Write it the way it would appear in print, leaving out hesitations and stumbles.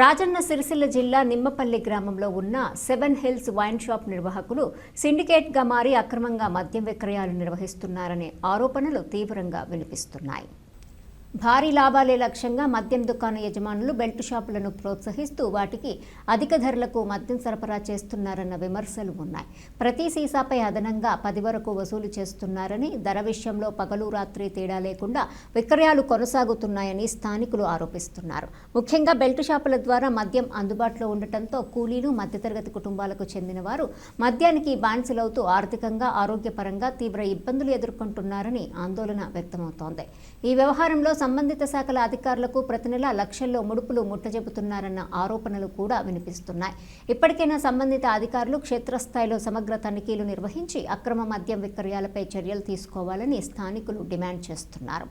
రాజన్న సిరిసిల్ల జిల్లా నిమ్మపల్లి గ్రామంలో ఉన్న 7 హిల్స్ వైన్ షాప్ నిర్వాహకులు సిండికేట్గా మారి అక్రమంగా మద్యం విక్రయాలు నిర్వహిస్తున్నారనే ఆరోపణలు తీవ్రంగా వినిపిస్తున్నాయి. భారీ లాభాలే లక్ష్యంగా మద్యం దుకాణ యజమానులు బెల్ట్ షాపులను ప్రోత్సహిస్తూ వాటికి అధిక ధరలకు మద్యం సరఫరా చేస్తున్నారన్న విమర్శలు ఉన్నాయి. ప్రతి సీసాపై అదనంగా 10 వరకు వసూలు చేస్తున్నారని, ధర విషయంలో పగలు రాత్రి తేడా లేకుండా విక్రయాలు కొనసాగుతున్నాయని స్థానికులు ఆరోపిస్తున్నారు. ముఖ్యంగా బెల్ట్ షాపుల ద్వారా మద్యం అందుబాటులో ఉండటంతో కూలీలు, మధ్యతరగతి కుటుంబాలకు చెందిన వారు మద్యానికి బానిసలవుతూ ఆర్థికంగా, ఆరోగ్యపరంగా తీవ్ర ఇబ్బందులు ఎదుర్కొంటున్నారని ఆందోళన వ్యక్తమవుతోంది. ఈ వ్యవహారంలో సంబంధిత శాఖల అధికారులకు ప్రతి నెల లక్షల్లో ముడుపులు ముట్టజెపుతున్నారన్న ఆరోపణలు కూడా వినిపిస్తున్నాయి. ఇప్పటికైనా సంబంధిత అధికారులు క్షేత్రస్థాయిలో సమగ్ర తనిఖీలు నిర్వహించి అక్రమ మద్యం విక్రయాలపై చర్యలు తీసుకోవాలని స్థానికులు డిమాండ్ చేస్తున్నారు.